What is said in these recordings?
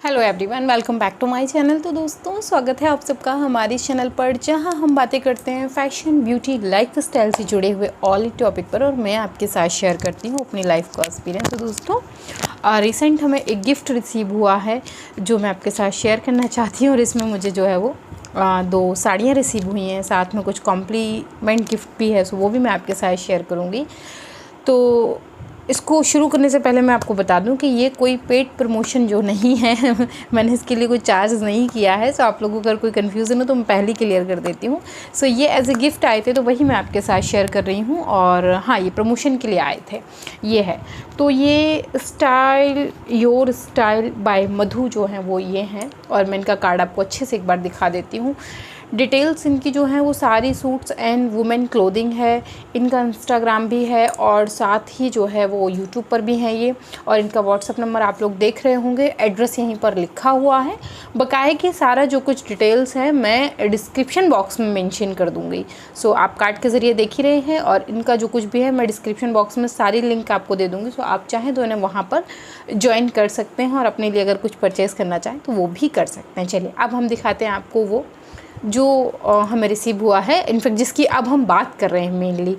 Hello everyone, welcome back to my channel. तो दोस्तों, स्वागत है आप सबका हमारे इस चैनल पर, जहां हम बातें करते हैं फैशन, ब्यूटी, लाइफ स्टाइल से जुड़े हुए ऑल टॉपिक पर, और मैं आपके साथ शेयर करती हूं अपनी लाइफ का एक्सपीरियंस। तो दोस्तों, रिसेंट हमें एक गिफ्ट रिसीव हुआ है जो मैं आपके साथ शेयर करना चाहती हूँ, और इसमें मुझे जो है वो 2 साड़ियाँ रिसीव हुई हैं, साथ में कुछ कॉम्प्लीमेंट गिफ्ट भी है, सो वो भी मैं आपके साथ शेयर करूँगी। तो इसको शुरू करने से पहले मैं आपको बता दूं कि ये कोई पेड प्रमोशन जो नहीं है मैंने इसके लिए कोई चार्ज नहीं किया है। सो आप लोगों को अगर कोई कन्फ्यूज़न हो तो मैं पहले क्लियर कर देती हूँ। सो ये एज ए गिफ्ट आए थे, तो वही मैं आपके साथ शेयर कर रही हूँ। और हाँ, ये प्रमोशन के लिए आए थे, ये है। तो ये स्टाइल योर स्टाइल बाय मधु जो हैं वो ये हैं, और मैं इनका कार्ड आपको अच्छे से एक बार दिखा देती हूँ। डिटेल्स इनकी जो हैं वो सारी सूट्स एंड वुमेन क्लोथिंग है। इनका इंस्टाग्राम भी है, और साथ ही जो है वो यूट्यूब पर भी है ये। और इनका व्हाट्सअप नंबर आप लोग देख रहे होंगे, एड्रेस यहीं पर लिखा हुआ है। बकाए की सारा जो कुछ डिटेल्स है मैं डिस्क्रिप्शन बॉक्स में मेंशन कर दूँगी। सो आप कार्ड के ज़रिए देख ही रहे हैं, और इनका जो कुछ भी है मैं डिस्क्रिप्शन बॉक्स में सारी लिंक आपको दे दूँगी। सो आप चाहें तो इन्हें वहाँ पर ज्वाइन कर सकते हैं, और अपने लिए अगर कुछ परचेज़ करना चाहें तो वो भी कर सकते हैं। चलिए, अब हम दिखाते हैं आपको वो जो हमें रिसीव हुआ है, इनफैक्ट जिसकी अब हम बात कर रहे हैं मेनली।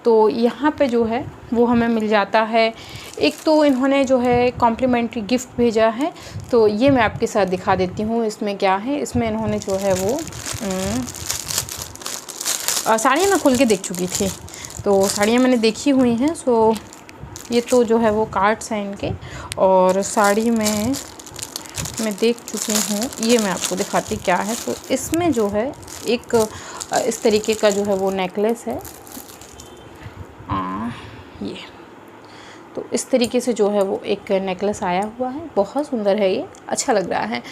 तो यहाँ पे जो है वो हमें मिल जाता है। एक तो इन्होंने जो है कॉम्प्लीमेंट्री गिफ्ट भेजा है, तो ये मैं आपके साथ दिखा देती हूँ इसमें क्या है। इसमें इन्होंने जो है वो साड़ियाँ मैं खोल के देख चुकी थी, तो साड़ियाँ मैंने देखी हुई हैं। सो ये तो जो है वो कार्ड्स हैं इनके, और साड़ी में मैं देख चुकी हूँ। ये मैं आपको दिखाती क्या है। तो इसमें जो है एक इस तरीके का जो है वो नेकलेस है, ये। तो इस तरीके से जो है वो एक नेकलेस आया हुआ है, बहुत सुंदर है ये, अच्छा लग रहा है।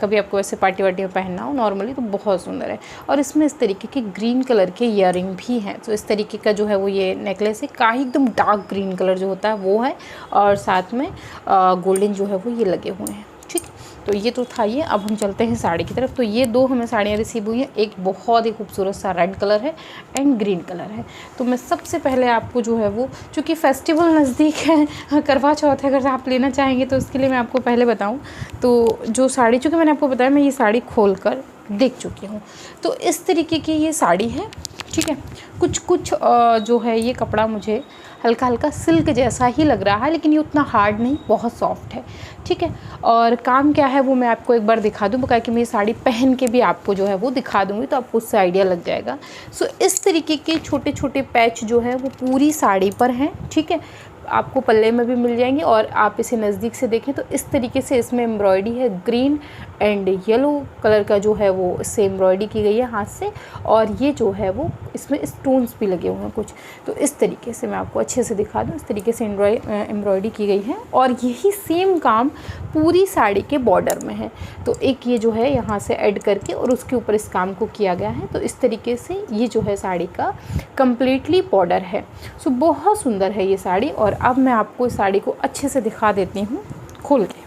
कभी आपको ऐसे पार्टी वार्टी में पहनना हो नॉर्मली तो बहुत सुंदर है। और इसमें इस तरीके के ग्रीन कलर के ईयरिंग भी हैं। तो इस तरीके का जो है वो ये नेकलेस है, काफ़ी एकदम डार्क ग्रीन कलर जो होता है वो है, और साथ में गोल्डन जो है वो ये लगे हुए हैं। ठीक, तो ये तो था ये। अब हम चलते हैं साड़ी की तरफ। तो ये 2 हमें साड़ियाँ रिसीव हुई हैं, एक बहुत ही खूबसूरत सा रेड कलर है एंड ग्रीन कलर है। तो मैं सबसे पहले आपको जो है वो, चूँकि फेस्टिवल नज़दीक है, करवा चौथ है, अगर आप लेना चाहेंगे तो उसके लिए मैं आपको पहले बताऊँ तो जो साड़ी, चूँकि मैंने आपको बताया मैं ये साड़ी खोल कर देख चुकी हूँ। तो इस तरीके की ये साड़ी है, ठीक है। कुछ जो है ये कपड़ा मुझे हल्का हल्का सिल्क जैसा ही लग रहा है, लेकिन ये उतना हार्ड नहीं, बहुत सॉफ्ट है, ठीक है। और काम क्या है वो मैं आपको एक बार दिखा दूँ, क्योंकि मैं ये साड़ी पहन के भी आपको जो है वो दिखा दूँगी, तो आपको उससे आइडिया लग जाएगा। सो इस तरीके के छोटे छोटे पैच जो है वो पूरी साड़ी पर हैं, ठीक है। आपको पल्ले में भी मिल जाएंगे, और आप इसे नज़दीक से देखें तो इस तरीके से इसमें एम्ब्रॉयडरी है। ग्रीन एंड येलो कलर का जो है वो इससे एम्ब्रॉयडरी की गई है हाथ से, और ये जो है वो इसमें स्टोन्स भी लगे हुए हैं कुछ। तो इस तरीके से मैं आपको अच्छे से दिखा दूँ, इस तरीके से एम्ब्रॉयडरी की गई है, और यही सेम काम पूरी साड़ी के बॉर्डर में है। तो एक ये जो है यहाँ से ऐड करके और उसके ऊपर इस काम को किया गया है। तो इस तरीके से ये जो है साड़ी का कम्प्लीटली बॉर्डर है। सो बहुत सुंदर है ये साड़ी। और अब मैं आपको इस साड़ी को अच्छे से दिखा देती हूँ खोल के,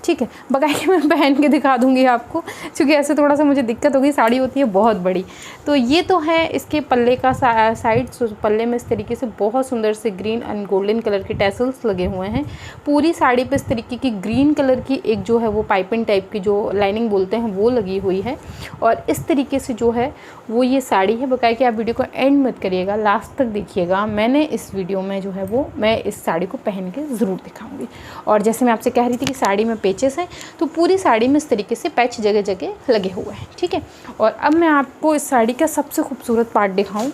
ठीक है। बकाया मैं पहन के दिखा दूँगी आपको, क्योंकि ऐसे थोड़ा सा मुझे दिक्कत होगी, साड़ी होती है बहुत बड़ी। तो ये तो है इसके पल्ले का साइड। पल्ले में इस तरीके से बहुत सुंदर से ग्रीन एंड गोल्डन कलर के टैसल्स लगे हुए हैं। पूरी साड़ी पे इस तरीके की ग्रीन कलर की एक जो है वो पाइपिंग टाइप की, जो लाइनिंग बोलते हैं, वो लगी हुई है। और इस तरीके से जो है वो ये साड़ी है। बकाया कि आप वीडियो को एंड मत करिएगा, लास्ट तक देखिएगा। मैंने इस वीडियो में जो है वो मैं इस साड़ी को पहन के ज़रूर दिखाऊँगी। और जैसे मैं आपसे कह रही थी कि साड़ी में पेचेस हैं, तो पूरी साड़ी में इस तरीके से पैच जगह जगह लगे हुए हैं, ठीक है। और अब मैं आपको इस साड़ी का सबसे खूबसूरत पार्ट दिखाऊं,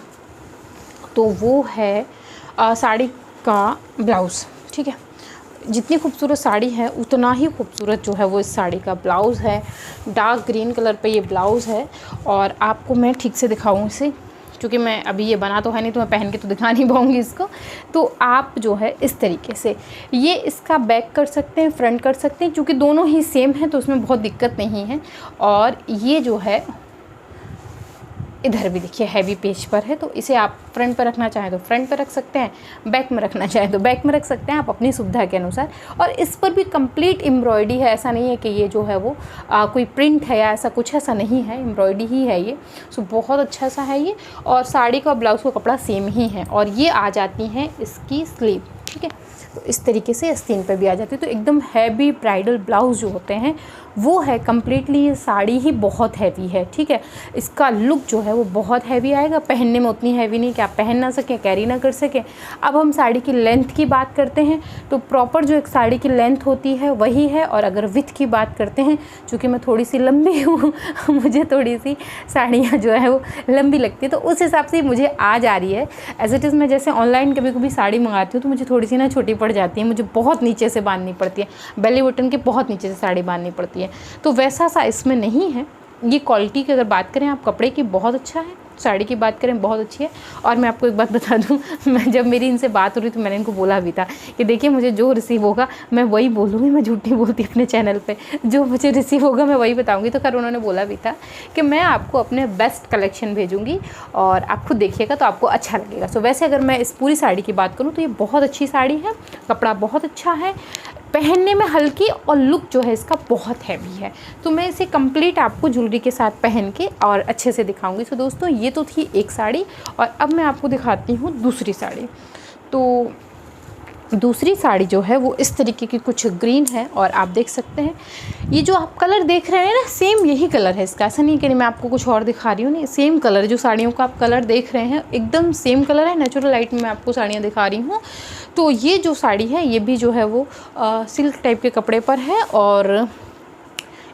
तो वो है साड़ी का ब्लाउज़, ठीक है। जितनी खूबसूरत साड़ी है उतना ही खूबसूरत जो है वो इस साड़ी का ब्लाउज़ है। डार्क ग्रीन कलर पे ये ब्लाउज़ है, और आपको मैं ठीक से दिखाऊं इसे, क्योंकि मैं अभी ये बना तो है नहीं, तो मैं पहन के तो दिखा नहीं पाऊँगी इसको। तो आप जो है इस तरीके से ये इसका बैक कर सकते हैं, फ्रंट कर सकते हैं, क्योंकि दोनों ही सेम है तो उसमें बहुत दिक्कत नहीं है। और ये जो है इधर भी देखिए हैवी पेज पर है, तो इसे आप फ्रंट पर रखना चाहें तो फ्रंट पर रख सकते हैं, बैक में रखना चाहें तो बैक में रख सकते हैं, आप अपनी सुविधा के अनुसार। और इस पर भी कंप्लीट एम्ब्रॉयडरी है, ऐसा नहीं है कि ये जो है वो कोई प्रिंट है या ऐसा कुछ, ऐसा नहीं है, एम्ब्रॉयडरी ही है ये। सो बहुत अच्छा सा है ये। और साड़ी का ब्लाउज़ का कपड़ा सेम ही है, और ये आ जाती हैं इसकी स्लीव, ठीक है। तो इस तरीके से आस्तीन पे भी आ जाती है। तो एकदम हैवी ब्राइडल ब्लाउज़ जो होते हैं वो है कम्प्लीटली, ये साड़ी ही बहुत हैवी है, ठीक है। इसका लुक जो है वो बहुत हैवी आएगा, पहनने में उतनी हैवी नहीं कि आप पहन ना सकें, कैरी ना कर सकें। अब हम साड़ी की लेंथ की बात करते हैं तो प्रॉपर जो एक साड़ी की लेंथ होती है वही है। और अगर विथ की बात करते हैं, चूँकि मैं थोड़ी सी लंबी हूँ मुझे थोड़ी सी साड़ियाँ जो है वो लंबी लगती है, तो उस हिसाब से मुझे आ जा रही है। एज इट इज़ मैं जैसे ऑनलाइन कभी कभी साड़ी मंगाती हूँ तो मुझे थोड़ी सी ना छोटी पड़ जाती है, मुझे बहुत नीचे से बांधनी पड़ती है, बेली बटन के बहुत नीचे से साड़ी बांधनी पड़ती है। तो वैसा सा इसमें नहीं है। ये क्वालिटी की अगर बात करें आप कपड़े की, बहुत अच्छा है। साड़ी की बात करें बहुत अच्छी है। और मैं आपको एक बात बता दूं, मैं जब मेरी इनसे बात हो रही तो मैंने इनको बोला भी था कि देखिए मुझे जो रिसीव होगा मैं वही बोलूँगी, मैं झूठ नहीं बोलती अपने चैनल पे, जो मुझे रिसीव होगा मैं वही बताऊँगी। तो खैर उन्होंने बोला भी था कि मैं आपको अपने बेस्ट कलेक्शन भेजूँगी और आप खुद देखिएगा तो आपको अच्छा लगेगा। सो वैसे अगर मैं इस पूरी साड़ी की बात करूँ तो ये बहुत अच्छी साड़ी है, कपड़ा बहुत अच्छा है, पहनने में हल्की, और लुक जो है इसका बहुत हैवी है। तो मैं इसे कंप्लीट आपको ज्वेलरी के साथ पहन के और अच्छे से दिखाऊंगी। तो दोस्तों ये तो थी एक साड़ी, और अब मैं आपको दिखाती हूँ दूसरी साड़ी। तो दूसरी साड़ी जो है वो इस तरीके की कुछ ग्रीन है, और आप देख सकते हैं ये जो आप कलर देख रहे हैं ना, सेम यही कलर है इसका। ऐसा नहीं कि मैं आपको कुछ और दिखा रही हूँ, नहीं, सेम कलर जो साड़ियों का आप कलर देख रहे हैं एकदम सेम कलर है। नेचुरल लाइट में मैं आपको साड़ियाँ दिखा रही हूँ। तो ये जो साड़ी है ये भी जो है वो सिल्क टाइप के कपड़े पर है, और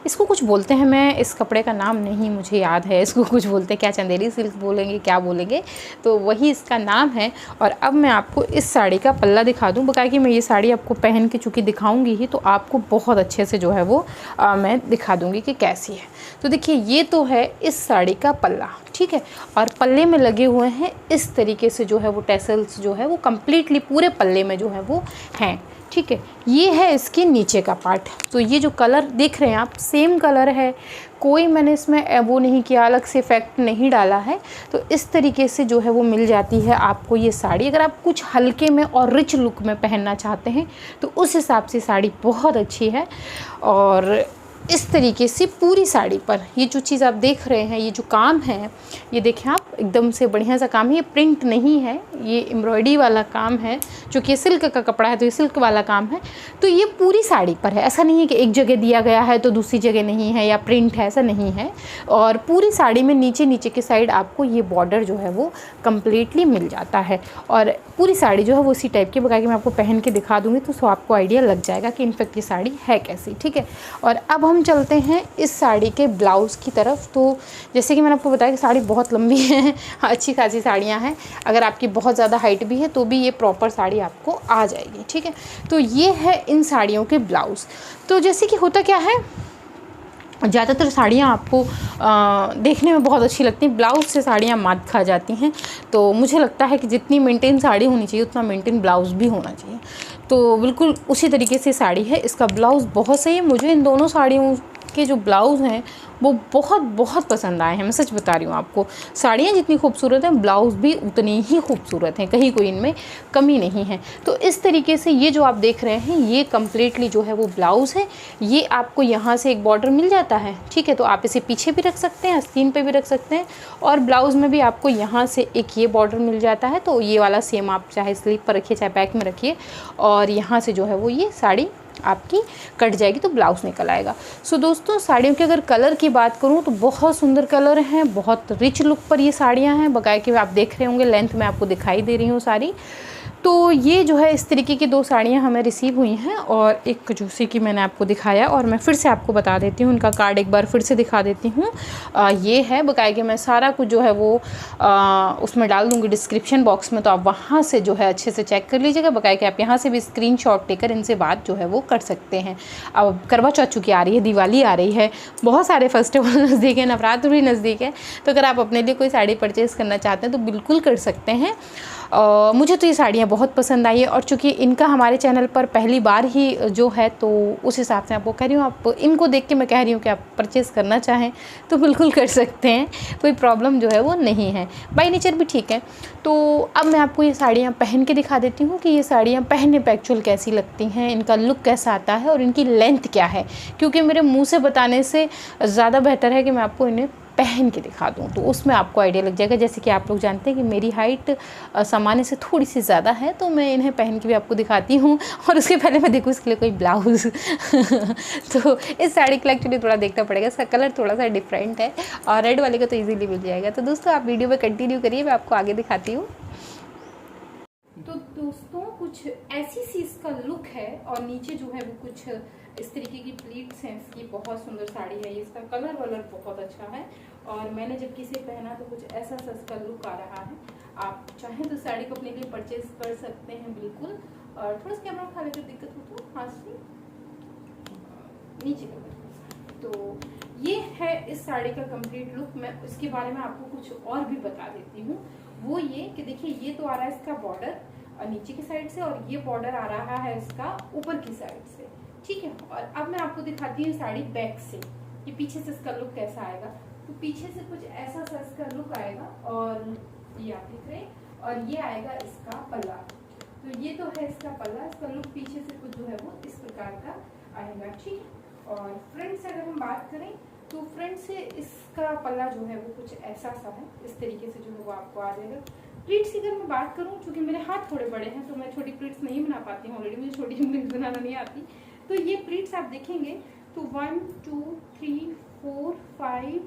इसको कुछ बोलते हैं, मैं इस कपड़े का नाम नहीं मुझे याद है, इसको कुछ बोलते हैं, क्या चंदेरी सिल्क बोलेंगे क्या बोलेंगे, तो वही इसका नाम है। और अब मैं आपको इस साड़ी का पल्ला दिखा दूं, बकाया कि मैं ये साड़ी आपको पहन के चूँकि दिखाऊंगी ही, तो आपको बहुत अच्छे से जो है वो मैं दिखा दूंगी कि कैसी है। तो देखिए ये तो है इस साड़ी का पल्ला, ठीक है। और पल्ले में लगे हुए हैं इस तरीके से जो है वो टेसल्स जो है वो कम्प्लीटली पूरे पल्ले में जो है वो हैं, ठीक है। ये है इसके नीचे का पार्ट। तो ये जो कलर देख रहे हैं आप सेम कलर है, कोई मैंने इसमें वो नहीं किया, अलग से इफेक्ट नहीं डाला है। तो इस तरीके से जो है वो मिल जाती है आपको ये साड़ी। अगर आप कुछ हल्के में और रिच लुक में पहनना चाहते हैं तो उस हिसाब से साड़ी बहुत अच्छी है। और इस तरीके से पूरी साड़ी पर ये जो चीज़ आप देख रहे हैं, ये जो काम है, ये देखें आप एकदम से बढ़िया सा काम है। ये प्रिंट नहीं है, ये एम्ब्रॉयडरी वाला काम है, क्योंकि ये सिल्क का कपड़ा है तो ये सिल्क वाला काम है। तो ये पूरी साड़ी पर है, ऐसा नहीं है कि एक जगह दिया गया है तो दूसरी जगह नहीं है, या प्रिंट है, ऐसा नहीं है। और पूरी साड़ी में नीचे नीचे की साइड आपको ये बॉर्डर जो है वो कम्प्लीटली मिल जाता है। और पूरी साड़ी जो है वो इसी टाइप की, बकाया कि मैं आपको पहन के दिखा दूँगी तो आपको आइडिया लग जाएगा कि इनफैक्ट ये साड़ी है कैसी, ठीक है। और अब हम चलते हैं इस साड़ी के ब्लाउज़ की तरफ। तो जैसे कि मैंने आपको बताया कि साड़ी बहुत लंबी है, अच्छी खासी साड़ियाँ हैं, अगर आपकी बहुत ज़्यादा हाइट भी है तो भी ये प्रॉपर साड़ी आपको आ जाएगी, ठीक है। तो ये है इन साड़ियों के ब्लाउज़। तो जैसे कि होता क्या है, ज़्यादातर साड़ियाँ आपको देखने में बहुत अच्छी लगती हैं, ब्लाउज़ से साड़ियाँ मात खा जाती हैं। तो मुझे लगता है कि जितनी मेंटेन साड़ी होनी चाहिए उतना मेंटेन ब्लाउज़ भी होना चाहिए। तो बिल्कुल उसी तरीके से साड़ी है, इसका ब्लाउज़ बहुत सही है। मुझे इन दोनों साड़ियों के जो ब्लाउज़ हैं वो बहुत बहुत पसंद आए हैं, मैं सच बता रही हूँ आपको। साड़ियाँ जितनी खूबसूरत हैं ब्लाउज़ भी उतनी ही खूबसूरत हैं, कहीं कोई इनमें कमी नहीं है। तो इस तरीके से ये जो आप देख रहे हैं ये कम्प्लीटली जो है वो ब्लाउज़ है। ये आपको यहाँ से एक बॉर्डर मिल जाता है, ठीक है। तो आप इसे पीछे भी रख सकते हैं, आस्तीन पे भी रख सकते हैं, और ब्लाउज़ में भी आपको यहाँ से एक ये बॉर्डर मिल जाता है। तो ये वाला सेम आप चाहे स्लीव पर रखिए चाहे बैक में रखिए, और यहाँ से जो है वो ये साड़ी आपकी कट जाएगी तो ब्लाउज़ निकल आएगा। सो दोस्तों साड़ियों के अगर कलर की बात करूं तो बहुत सुंदर कलर हैं, बहुत रिच लुक पर ये साड़ियां हैं, बकाया कि आप देख रहे होंगे लेंथ में आपको दिखाई दे रही हूँ सारी। तो ये जो है इस तरीके की 2 साड़ियाँ हमें रिसीव हुई हैं, और एक जूसी की मैंने आपको दिखाया, और मैं फिर से आपको बता देती हूँ उनका कार्ड एक बार फिर से दिखा देती हूँ। ये है, बकाया कि मैं सारा कुछ जो है वो उसमें डाल दूँगी डिस्क्रिप्शन बॉक्स में, तो आप वहाँ से जो है अच्छे से चेक कर लीजिएगा। बकाया कि आप यहाँ से भी स्क्रीनशॉट लेकर इनसे बात जो है वो कर सकते हैं। अब करवा चौथ चूँकि आ रही है, दिवाली आ रही है, बहुत सारे फेस्टिवल नज़दीक है, नवरात्र भी नज़दीक है, तो अगर आप अपने लिए कोई साड़ी परचेज़ करना चाहते हैं तो बिल्कुल कर सकते हैं। मुझे तो ये साड़ियाँ बहुत पसंद आई है, और चूँकि इनका हमारे चैनल पर पहली बार ही जो है तो उस हिसाब से आपको कह रही हूँ, आप इनको देख के मैं कह रही हूँ कि आप परचेज़ करना चाहें तो बिल्कुल कर सकते हैं, कोई प्रॉब्लम जो है वो नहीं है, बाय नेचर भी ठीक है। तो अब मैं आपको ये साड़ियाँ पहन के दिखा देती हूँ कि ये साड़ियाँ पहनने पर एक्चुअल कैसी लगती हैं, इनका लुक कैसा आता है और इनकी लेंथ क्या है, क्योंकि मेरे मुँह से बताने से ज़्यादा बेहतर है कि मैं आपको इन्हें पहन के दिखा दूँ तो उसमें आपको आइडिया लग जाएगा। जैसे कि आप लोग जानते हैं कि मेरी हाइट सामान्य से थोड़ी सी ज़्यादा है, तो मैं इन्हें पहन के भी आपको दिखाती हूँ। और उसके पहले मैं देखूँ इसके लिए कोई ब्लाउज़ तो इस साड़ी के लिए एक्चुअली थोड़ा देखना पड़ेगा, इसका कलर थोड़ा सा डिफरेंट है और रेड वाले का तो ईजिली मिल जाएगा। तो दोस्तों आप वीडियो में कंटिन्यू करिए, मैं आपको आगे दिखाती हूँ। तो दोस्तों कुछ ऐसी सी इसका लुक है और नीचे जो है वो कुछ इस तरीके की प्लीट्स हैं इसकी। बहुत सुंदर साड़ी है ये, इसका कलर वलर बहुत अच्छा है और मैंने जब किसी पहना तो कुछ ऐसा सा इसका लुक आ रहा है। आप चाहें तो साड़ी को अपने लिए परचेज कर सकते हैं बिल्कुल। और थोड़ा सा कैमरा उठाने की दिक्कत हो तो हाथ से नीचे कर। तो ये है इस साड़ी का कंप्लीट लुक। मैं इसके बारे में आपको कुछ और भी बता देती हूँ। वो ये कि देखिए ये तो आ रहा है इसका बॉर्डर और नीचे की साइड से, और ये बॉर्डर आ रहा है इसका ऊपर की साइड से, ठीक है। और अब मैं आपको दिखाती हूँ साड़ी बैक से कि पीछे से इसका लुक कैसा आएगा। तो पीछे से कुछ ऐसा सा इसका लुक आएगा और ये आप देख रहे हैं, और ये आएगा इसका पल्ला। तो ये तो है इसका पल्ला, इसका लुक पीछे से कुछ जो है वो इस प्रकार का आएगा, ठीक है। और फ्रंट से अगर हम बात करें तो फ्रंट से इसका पल्ला जो है वो कुछ ऐसा सा है, इस तरीके से जो है वो आपको आ जाएगा। प्लीट्स की अगर मैं बात करूं, चूंकि मेरे हाथ थोड़े बड़े हैं तो मैं छोटी प्लीट्स नहीं बना पाती हूँ, ऑलरेडी मुझे छोटी प्लीट्स बनाना नहीं आती। तो ये प्लीट्स आप देखेंगे तो 1 2 3 4 5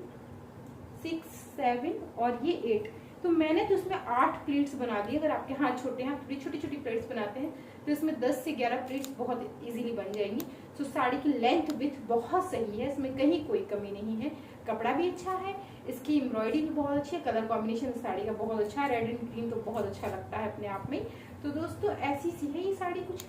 6 7 और ये 8, तो मैंने तो इसमें 8 प्लेट्स बना दी। अगर आपके हाथ छोटे हैं, थोड़ी छोटी छोटी प्लेट्स बनाते हैं तो इसमें 10 से 11 प्लेट्स बहुत इजीली बन जाएंगी। तो साड़ी की लेंथ विथ बहुत सही है, इसमें कहीं कोई कमी नहीं है। कपड़ा भी अच्छा है, इसकी एम्ब्रॉयडरी भी बहुत अच्छी है, कलर कॉम्बिनेशन साड़ी का बहुत अच्छा है, रेड एंड ग्रीन तो बहुत अच्छा लगता है अपने आप में। तो दोस्तों ऐसी सी है ये साड़ी कुछ।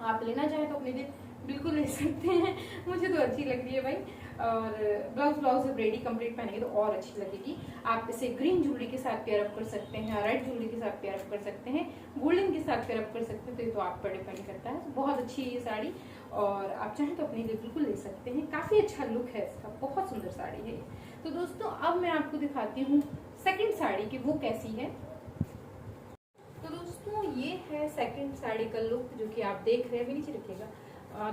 आप लेना चाहे तो अपने लिए बिल्कुल ले सकते हैं, मुझे तो अच्छी लग रही है भाई। और ब्लाउज जब रेडी कंप्लीट पहनेंगे तो और अच्छी लगेगी। आप इसे ग्रीन ज्वेलरी के साथ पेयर अप कर सकते हैं, रेड ज्वेलरी के साथ पेयर अप कर सकते हैं, गोल्डन के साथ पेयर अप कर सकते हैं, तो ये तो आप पर डिपेंड करता है। तो बहुत अच्छी है ये साड़ी और आप चाहें तो अपने लिए बिल्कुल ले सकते हैं। काफी अच्छा लुक है इसका, बहुत सुंदर साड़ी है। तो दोस्तों अब मैं आपको दिखाती हूँ सेकंड साड़ी की वो कैसी है। तो दोस्तों ये है सेकंड साड़ी का लुक जो कि आप देख रहे हैं, अभी नीचे रखिएगा।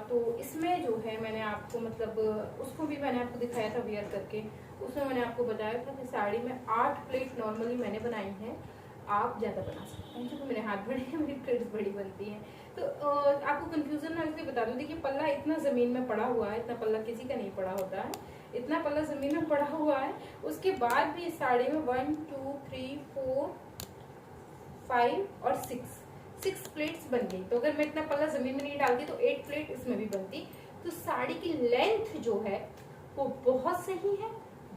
तो इसमें जो है मैंने आपको मतलब उसको भी मैंने आपको दिखाया था वियर करके, उसमें मैंने आपको बताया था कि साड़ी में 8 प्लेट नॉर्मली मैंने बनाई है, आप ज़्यादा बना सकते हैं क्योंकि मेरे हाथ बड़े हैं, मेरी प्लेट्स बड़ी बनती हैं। तो आपको कंफ्यूजन ना इसलिए बता दूं, देखिए पल्ला इतना ज़मीन में पड़ा हुआ है, इतना पल्ला किसी का नहीं पड़ा होता है, इतना पल्ला ज़मीन में पड़ा हुआ है। उसके बाद भी इस साड़ी में 1 2 3 4 5 और 6 प्लेट्स बन गई। तो अगर मैं इतना पल्ला जमीन में नहीं डालती तो 8 प्लेट इसमें भी बनती। तो साड़ी की लेंथ जो है वो बहुत सही है,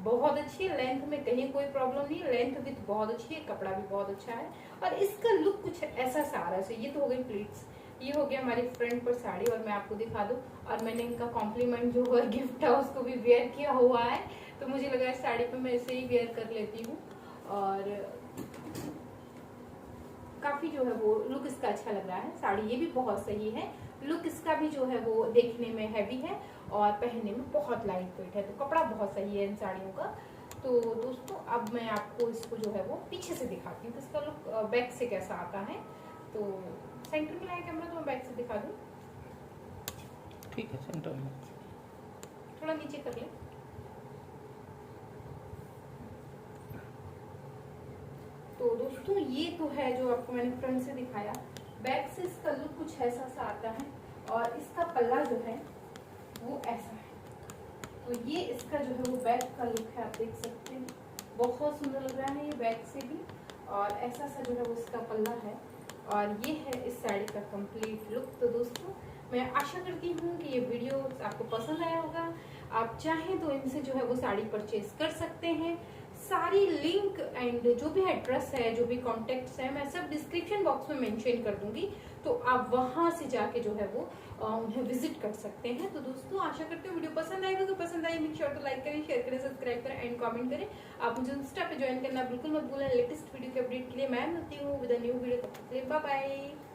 बहुत अच्छी है, लेंथ में कहीं कोई प्रॉब्लम नहीं है, लेंथ विथ बहुत अच्छी है, कपड़ा भी बहुत अच्छा है और इसका लुक कुछ ऐसा सा आ रहा है। ये तो हो गई प्लेट्स, ये हो गया हमारी फ्रंट पर साड़ी। और मैं आपको दिखा दूं, और मैंने इनका कॉम्प्लीमेंट जो है गिफ्ट है उसको भी वेयर किया हुआ है, तो मुझे लगा इस साड़ी पर मैं इसे ही वेयर कर लेती हूँ। और काफी जो है वो लुक इसका अच्छा लग रहा है। साड़ी ये भी बहुत सही है, लुक इसका भी जो है वो देखने में हैवी है और पहनने में बहुत लाइट वेट है, तो कपड़ा बहुत सही है इन साड़ियों का। तो दोस्तों अब मैं आपको इसको जो है वो पीछे से दिखाती हूँ, तो इसका लुक बैक से कैसा आता है। तो सेंटर में लाया कैमरा तो मैं बैक से दिखा दूँ, ठीक है, सेंटर में थोड़ा नीचे कर ले। तो दोस्तों ये तो है जो आपको मैंने फ्रंट से दिखाया, बैक से इसका लुक कुछ ऐसा सा आता है और इसका पल्ला जो है वो ऐसा है। तो ये इसका जो है वो बैक का लुक है, आप देख सकते हैं, बहुत सुंदर लग रहा है ये बैक से भी। और ऐसा सा जो है वो इसका पल्ला है और ये है इस साड़ी का कंप्लीट लुक। तो दोस्तों मैं आशा करती हूँ कि ये वीडियो आपको पसंद आया होगा। आप चाहें तो इनसे जो है वो साड़ी परचेज कर सकते हैं। सारी लिंक एंड जो भी एड्रेस है, जो भी कॉन्टेक्ट्स है, मैं सब डिस्क्रिप्शन बॉक्स में मेंशन कर दूंगी, तो आप वहां से जाके जो है वो उन्हें विजिट कर सकते हैं। तो दोस्तों आशा करते हो वीडियो पसंद आएगा, तो पसंद आई मेक श्योर टू लाइक करें, शेयर करें, सब्सक्राइब करें एंड कमेंट करें। आप मुझे इंस्टा पे ज्वाइन करना बिल्कुल मत भूलें। लेटेस्ट वीडियो के अपडेट के लिए मैं मिलती हूँ विद अ न्यू वीडियो, तब तक के लिए बाय बाय।